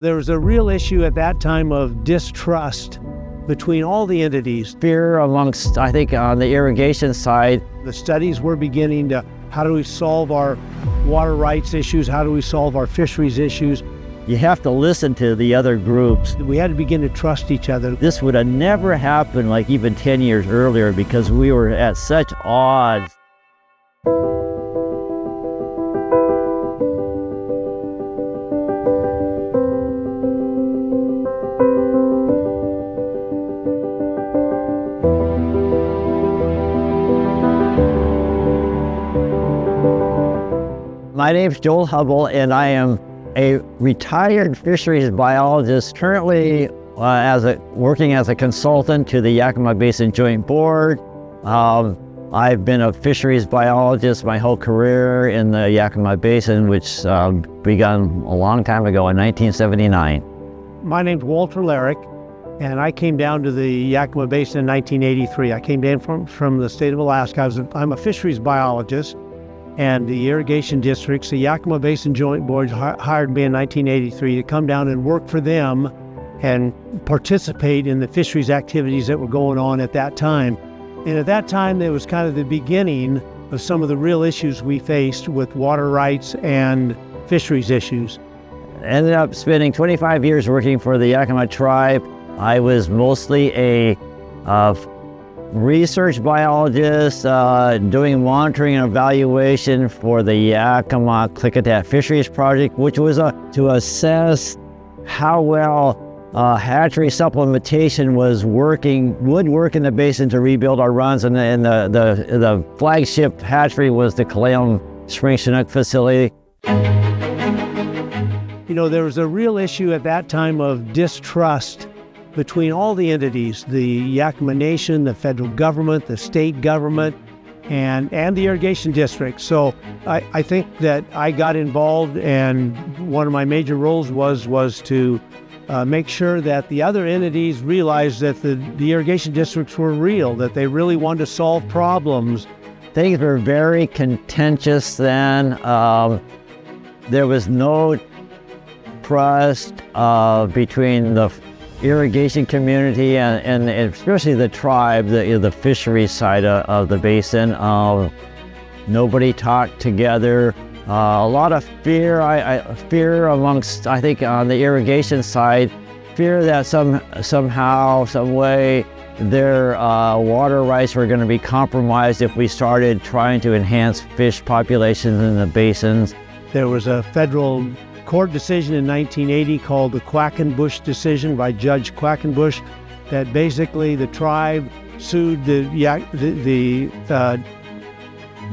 There was a real issue at that time of distrust between all the entities. Fear amongst, I think, on the irrigation side. The studies were beginning to, how do we solve our water rights issues? How do we solve our fisheries issues? You have to listen to the other groups. We had to begin to trust each other. This would have never happened like even 10 years earlier because we were at such odds. My name's Joel Hubble, and I am a retired fisheries biologist, currently working as a consultant to the Yakima Basin Joint Board. I've been a fisheries biologist my whole career in the Yakima Basin, which began a long time ago in 1979. My name's Walt Larrick, and I came down to the Yakima Basin in 1983. I came down from the state of Alaska. I'm a fisheries biologist. And the irrigation districts, the Yakima Basin Joint Board hired me in 1983 to come down and work for them and participate in the fisheries activities that were going on at that time. And at that time, it was kind of the beginning of some of the real issues we faced with water rights and fisheries issues. I ended up spending 25 years working for the Yakima tribe. I was mostly a research biologist, doing monitoring and evaluation for the Yakima Klickitat Fisheries Project, which was to assess how well hatchery supplementation would work in the basin to rebuild our runs. And the flagship hatchery was the Clayum Spring Chinook facility. You know, there was a real issue at that time of distrust between all the entities, the Yakima Nation, the federal government, the state government, and the irrigation district. So I think that I got involved, and one of my major roles was to make sure that the other entities realized that the irrigation districts were real, that they really wanted to solve problems. Things were very contentious then. There was no trust between the irrigation community and especially the tribe, the fisheries side of the basin. Nobody talked together. A lot of fear amongst, I think, on the irrigation side, fear that somehow, some way, their water rights were going to be compromised if we started trying to enhance fish populations in the basins. There was a federal court decision in 1980 called the Quackenbush decision by Judge Quackenbush, that basically the tribe sued the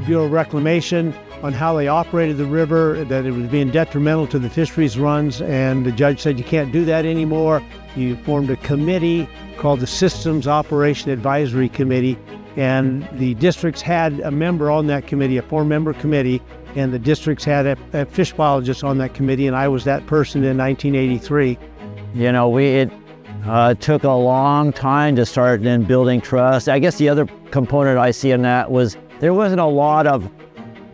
Bureau of Reclamation on how they operated the river, that it was being detrimental to the fisheries runs, and the judge said you can't do that anymore. You formed a committee called the Systems Operation Advisory Committee, and the districts had a member on that committee, a 4-member committee, and the districts had a fish biologist on that committee, and I was that person in 1983. You know, it took a long time to start then building trust. I guess the other component I see in that was there wasn't a lot of,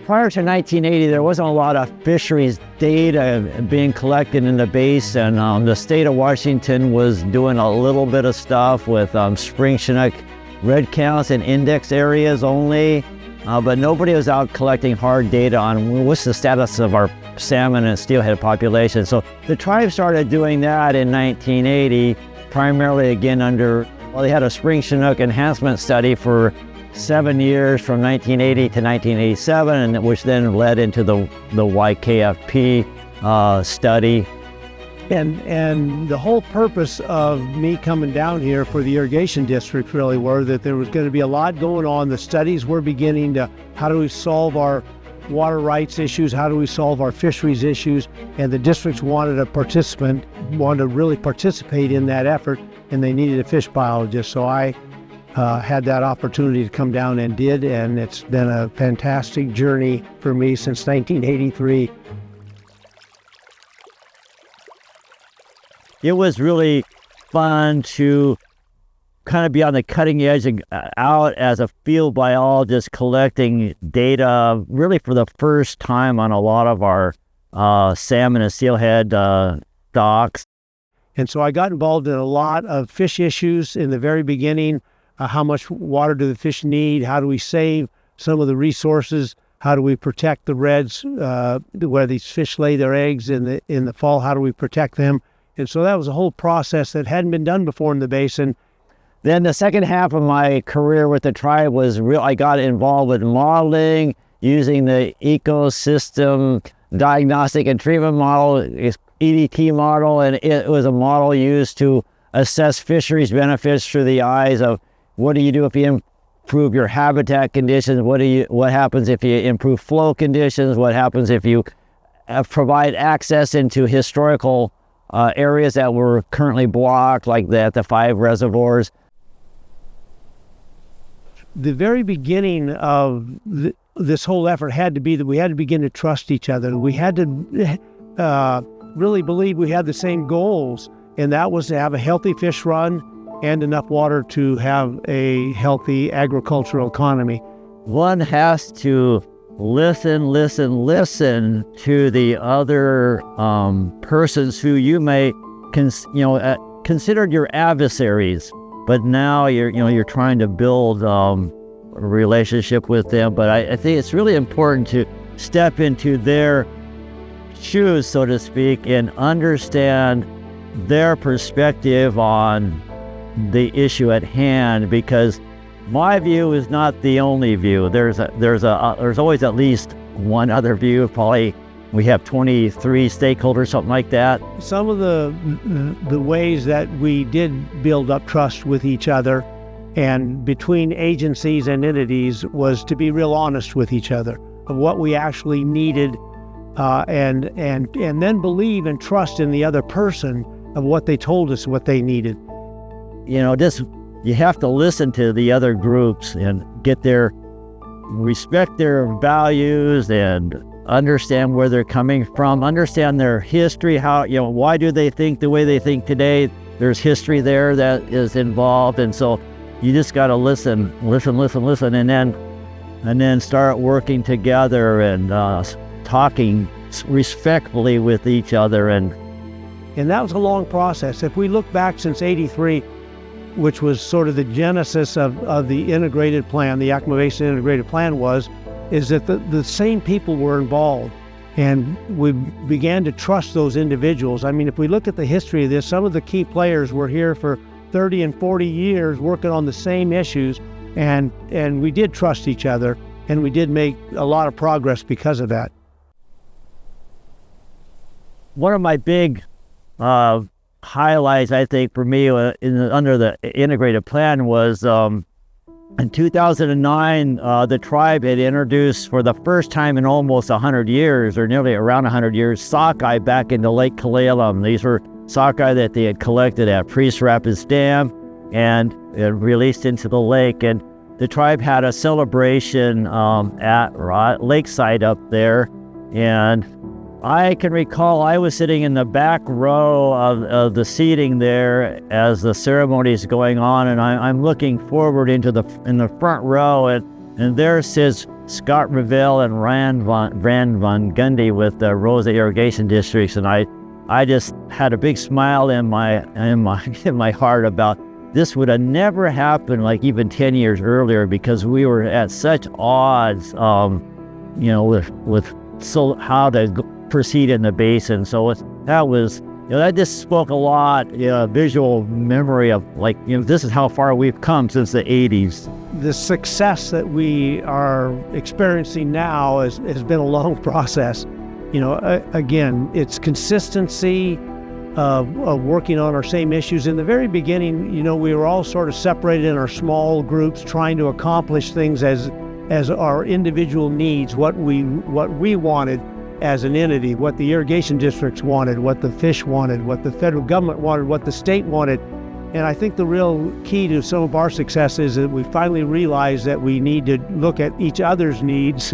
prior to 1980, there wasn't a lot of fisheries data being collected in the basin. The state of Washington was doing a little bit of stuff with spring Chinook red counts in index areas only. But nobody was out collecting hard data on what's the status of our salmon and steelhead population. So the tribe started doing that in 1980, primarily again they had a spring Chinook enhancement study for 7 years from 1980 to 1987, and which then led into the YKFP study. And the whole purpose of me coming down here for the irrigation district really were that there was going to be a lot going on. The studies were beginning to, how do we solve our water rights issues? How do we solve our fisheries issues? And the districts wanted to really participate in that effort, and they needed a fish biologist. So I had that opportunity to come down and did, and it's been a fantastic journey for me since 1983. It was really fun to kind of be on the cutting edge and out as a field biologist collecting data really for the first time on a lot of our salmon and steelhead stocks. And so I got involved in a lot of fish issues in the very beginning. How much water do the fish need? How do we save some of the resources? How do we protect the redds where these fish lay their eggs in the fall? How do we protect them? And so that was a whole process that hadn't been done before in the basin. Then the second half of my career with the tribe was I got involved with modeling, using the ecosystem diagnostic and treatment model, EDT model, and it was a model used to assess fisheries benefits through the eyes of what do you do if you improve your habitat conditions, what happens if you improve flow conditions, what happens if you provide access into historical areas that were currently blocked, like the 5 reservoirs. The very beginning of this whole effort had to be that we had to begin to trust each other. We had to really believe we had the same goals, and that was to have a healthy fish run and enough water to have a healthy agricultural economy. One has to listen to the other persons who you may consider your adversaries, but now you're trying to build a relationship with them. But I think it's really important to step into their shoes, so to speak, and understand their perspective on the issue at hand, because my view is not the only view. There's always at least one other view. Probably we have 23 stakeholders, something like that. Some of the ways that we did build up trust with each other and between agencies and entities was to be real honest with each other of what we actually needed, and then believe and trust in the other person of what they told us what they needed. You have to listen to the other groups and respect their values and understand where they're coming from, understand their history, why do they think the way they think today. There's history there that is involved, and so you just got to listen, and then start working together and talking respectfully with each other. And that was a long process. If we look back since '83, which was sort of the genesis of the integrated plan, the Yakima Basin Integrated Plan is that the same people were involved, and we began to trust those individuals. I mean, if we look at the history of this, some of the key players were here for 30 and 40 years working on the same issues, and we did trust each other, and we did make a lot of progress because of that. One of my big highlights, I think, for me under the integrated plan was in 2009, the tribe had introduced for the first time in almost 100 years, or nearly around 100 years, sockeye back into Lake Kalalam. These were sockeye that they had collected at Priest Rapids Dam and released into the lake. And the tribe had a celebration at Lakeside up there, and I can recall I was sitting in the back row of the seating there as the ceremony is going on, and I'm looking forward in the front row, and there sits Scott Revelle and Rand Van Gundy with the Rosa Irrigation Districts, and I just had a big smile in my heart about this would have never happened like even 10 years earlier, because we were at such odds, with how to proceed in the basin. So that just spoke a lot, visual memory of this is how far we've come since the 80s. The success that we are experiencing now has been a long process. Again, it's consistency of working on our same issues. In the very beginning, we were all sort of separated in our small groups, trying to accomplish things as our individual needs, what we wanted as an entity, what the irrigation districts wanted, what the fish wanted, what the federal government wanted, what the state wanted. And I think the real key to some of our success is that we finally realized that we need to look at each other's needs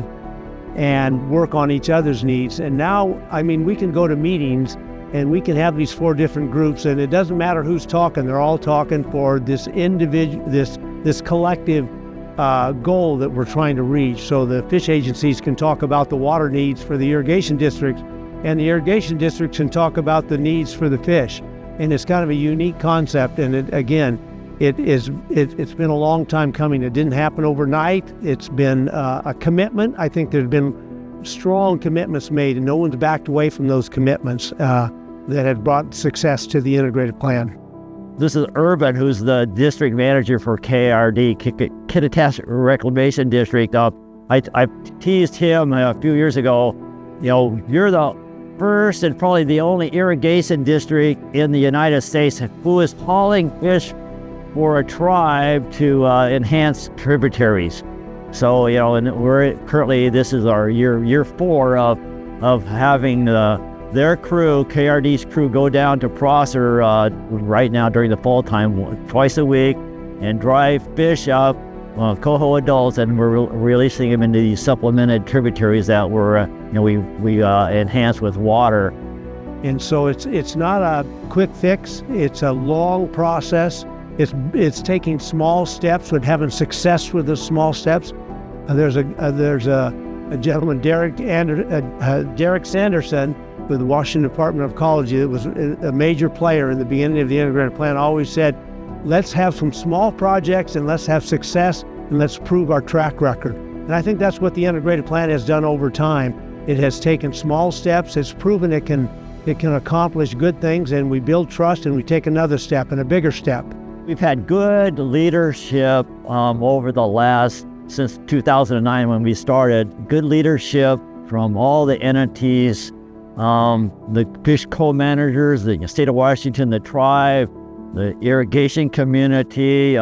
and work on each other's needs. And now, we can go to meetings and we can have these 4 different groups, and it doesn't matter who's talking, they're all talking for this this collective goal that we're trying to reach. So the fish agencies can talk about the water needs for the irrigation district, and the irrigation districts can talk about the needs for the fish. And it's kind of a unique concept, and it's been a long time coming. It didn't happen overnight. It's been a commitment. I think there's been strong commitments made, and no one's backed away from those commitments that have brought success to the integrated plan. This is Urban, who's the district manager for KRD, Kittitas Reclamation District. I teased him a few years ago, you're the first and probably the only irrigation district in the United States who is hauling fish for a tribe to enhance tributaries. So, and we're currently, this is our year 4 of having their crew, KRD's crew, go down to Prosser right now during the fall time twice a week and drive fish up, coho adults, and we're releasing them into these supplemented tributaries that we enhance with water. And so it's not a quick fix. It's a long process. It's taking small steps, but having success with the small steps. There's a gentleman, Derek Sanderson, with the Washington Department of Ecology, that was a major player in the beginning of the integrated plan, always said, let's have some small projects and let's have success and let's prove our track record. And I think that's what the integrated plan has done over time. It has taken small steps. It's proven it can accomplish good things, and we build trust and we take another step and a bigger step. We've had good leadership over the last, since 2009 when we started, good leadership from all the entities, the fish co-managers, the state of Washington, the tribe, the irrigation community,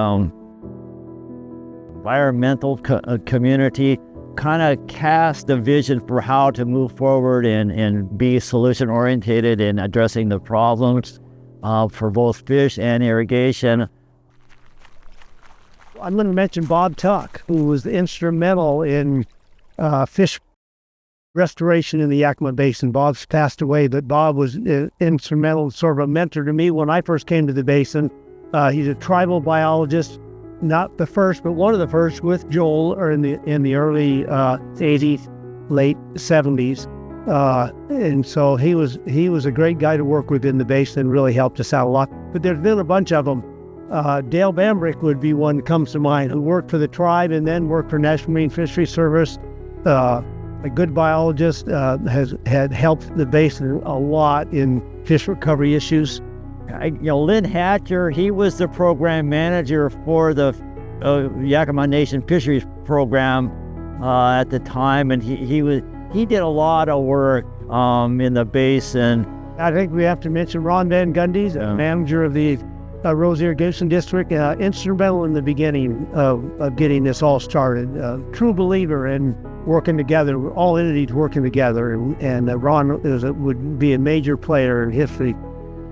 environmental community, kind of cast a vision for how to move forward and be solution-oriented in addressing the problems for both fish and irrigation. I'm going to mention Bob Tuck, who was instrumental in fish restoration in the Yakima Basin. Bob's passed away, but Bob was instrumental, sort of a mentor to me when I first came to the basin. He's a tribal biologist, not the first, but one of the first with Joel, or in the early 80s, late 70s. And so he was a great guy to work with in the basin, really helped us out a lot. But there's been a bunch of them. Dale Bambrick would be one that comes to mind, who worked for the tribe and then worked for National Marine Fisheries Service. A good biologist, had helped the basin a lot in fish recovery issues. Lynn Hatcher, he was the program manager for the Yakima Nation Fisheries Program at the time, and he did a lot of work in the basin. I think we have to mention Ron Van Gundy, the manager of the Rose Irrigation District, instrumental in the beginning of getting this all started. True believer in working together, all entities working together, and Ron would be a major player in history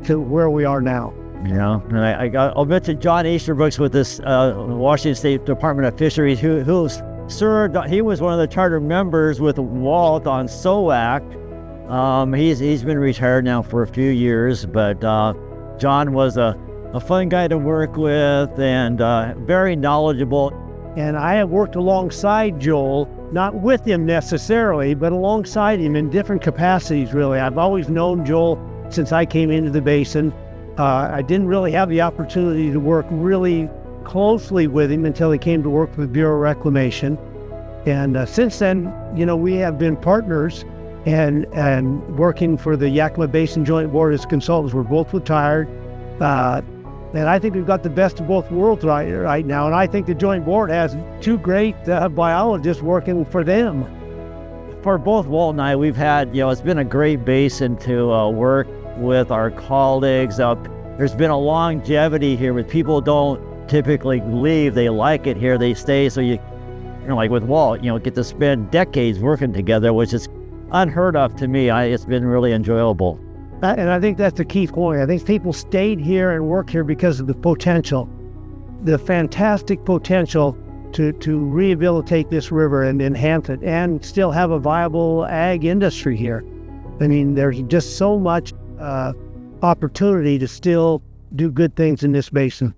to where we are now. Yeah, and I'll mention John Easterbrooks with this Washington State Department of Fisheries, who served. He was one of the charter members with Walt on SOAC. He's been retired now for a few years, but John was a fun guy to work with and very knowledgeable. And I have worked alongside Joel, not with him necessarily, but alongside him in different capacities, really. I've always known Joel since I came into the basin. I didn't really have the opportunity to work really closely with him until he came to work for the Bureau of Reclamation. And since then, we have been partners and working for the Yakima Basin Joint Board as consultants. We're both retired. And I think we've got the best of both worlds right now. And I think the Joint Board has two great biologists working for them. For both Walt and I, we've had, it's been a great basin to work with our colleagues. There's been a longevity here, but people don't typically leave. They like it here, they stay. So like with Walt, get to spend decades working together, which is unheard of to me. It's been really enjoyable. And I think that's the key point. I think people stayed here and work here because of the potential, the fantastic potential to rehabilitate this river and enhance it and still have a viable ag industry here. I mean, there's just so much opportunity to still do good things in this basin.